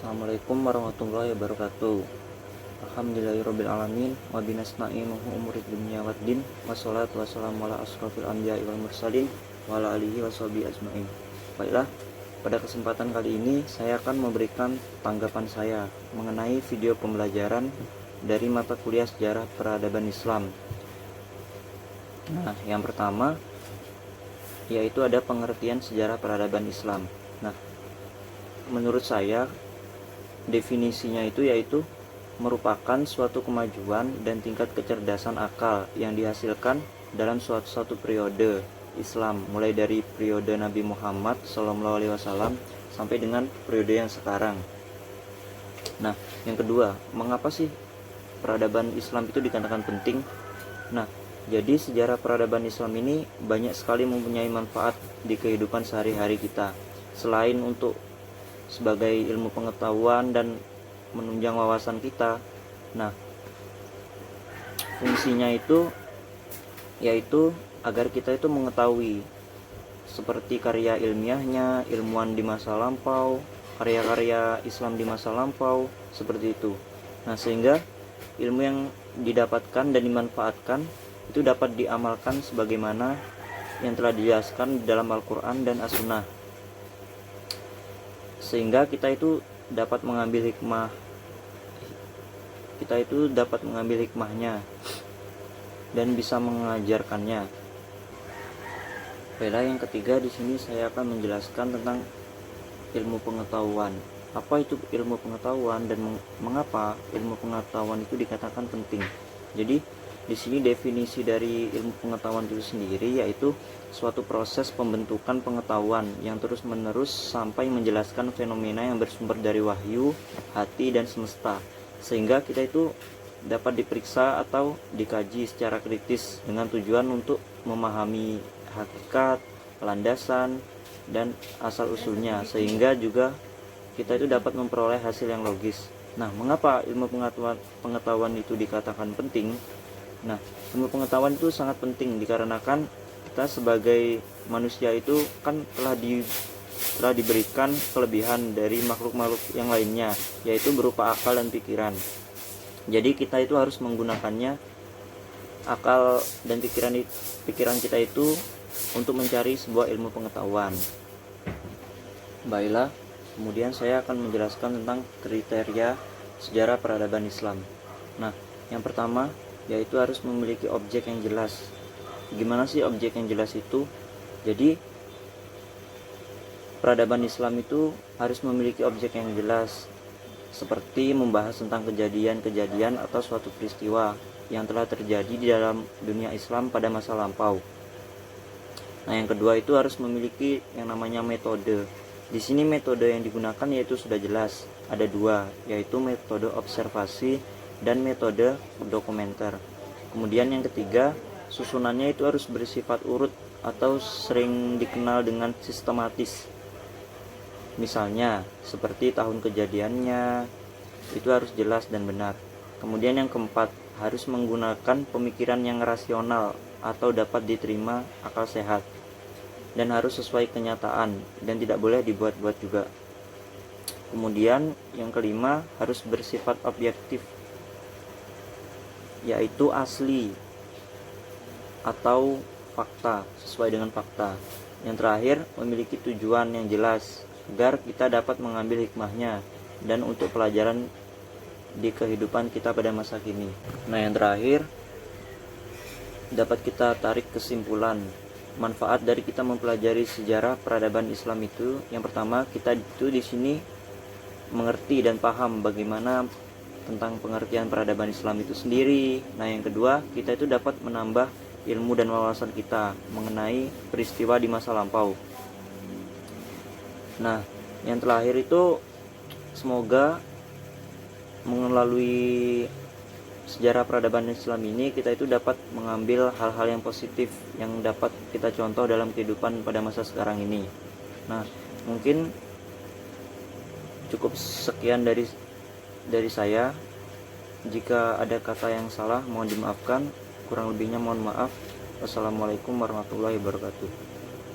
Assalamualaikum warahmatullahi wabarakatuh. Alhamdulillahirabbil alamin wa binasna'inuhu umurid dunya waddin wassalatu wassalamu ala asrofil anbiya'i wal mursalin wa ala alihi washabihi ajmain. Baiklah, pada kesempatan kali ini saya akan memberikan tanggapan saya mengenai video pembelajaran dari mata kuliah Sejarah Peradaban Islam. Nah, yang pertama yaitu ada pengertian sejarah peradaban Islam. Nah, menurut saya definisinya itu yaitu merupakan suatu kemajuan dan tingkat kecerdasan akal yang dihasilkan dalam suatu periode Islam, mulai dari periode Nabi Muhammad SAW sampai dengan periode yang sekarang. Nah, yang kedua, mengapa sih peradaban Islam itu dikatakan penting? Nah, jadi sejarah peradaban Islam ini banyak sekali mempunyai manfaat di kehidupan sehari-hari kita. Selain untuk sebagai ilmu pengetahuan dan menunjang wawasan kita. Nah, fungsinya itu yaitu agar kita itu mengetahui seperti karya ilmiahnya, ilmuwan di masa lampau, karya-karya Islam di masa lampau, seperti itu. Nah, sehingga ilmu yang didapatkan dan dimanfaatkan itu dapat diamalkan sebagaimana yang telah dijelaskan dalam Al-Quran dan As-Sunnah, sehingga kita itu dapat mengambil hikmahnya dan bisa mengajarkannya. Baiklah, yang ketiga di sini saya akan menjelaskan tentang ilmu pengetahuan. Apa itu ilmu pengetahuan dan mengapa ilmu pengetahuan itu dikatakan penting? Jadi di sini definisi dari ilmu pengetahuan itu sendiri yaitu suatu proses pembentukan pengetahuan yang terus-menerus sampai menjelaskan fenomena yang bersumber dari wahyu, hati, dan semesta, sehingga kita itu dapat diperiksa atau dikaji secara kritis dengan tujuan untuk memahami hakikat, landasan, dan asal-usulnya, sehingga juga kita itu dapat memperoleh hasil yang logis. Nah, mengapa ilmu pengetahuan itu dikatakan penting? Nah, ilmu pengetahuan itu sangat penting dikarenakan kita sebagai manusia itu kan telah diberikan kelebihan dari makhluk-makhluk yang lainnya, yaitu berupa akal dan pikiran. Jadi kita itu harus menggunakannya, akal dan pikiran kita itu, untuk mencari sebuah ilmu pengetahuan. Baiklah, kemudian saya akan menjelaskan tentang kriteria sejarah peradaban Islam. Nah, yang pertama yaitu harus memiliki objek yang jelas. Gimana sih objek yang jelas itu? Jadi peradaban Islam itu harus memiliki objek yang jelas, seperti membahas tentang kejadian-kejadian atau suatu peristiwa yang telah terjadi di dalam dunia Islam pada masa lampau. Nah, yang kedua itu harus memiliki yang namanya metode. Di sini metode yang digunakan yaitu sudah jelas, ada dua, yaitu metode observasi dan metode dokumenter. Kemudian yang ketiga, susunannya itu harus bersifat urut atau sering dikenal dengan sistematis. Misalnya seperti tahun kejadiannya itu harus jelas dan benar. Kemudian yang keempat, harus menggunakan pemikiran yang rasional atau dapat diterima akal sehat, dan harus sesuai kenyataan dan tidak boleh dibuat-buat juga. Kemudian yang kelima, harus bersifat objektif, yaitu asli atau fakta, sesuai dengan fakta. Yang terakhir, memiliki tujuan yang jelas agar kita dapat mengambil hikmahnya dan untuk pelajaran di kehidupan kita pada masa kini. Nah, yang terakhir, dapat kita tarik kesimpulan manfaat dari kita mempelajari sejarah peradaban Islam itu. Yang pertama, kita itu di sini mengerti dan paham bagaimana tentang pengertian peradaban Islam itu sendiri. Nah, yang kedua, kita itu dapat menambah ilmu dan wawasan kita mengenai peristiwa di masa lampau. Nah, yang terakhir itu semoga melalui sejarah peradaban Islam ini kita itu dapat mengambil hal-hal yang positif yang dapat kita contoh dalam kehidupan pada masa sekarang ini. Nah, mungkin cukup sekian dari saya. Jika ada kata yang salah mohon dimaafkan, kurang lebihnya mohon maaf. Wassalamualaikum warahmatullahi wabarakatuh.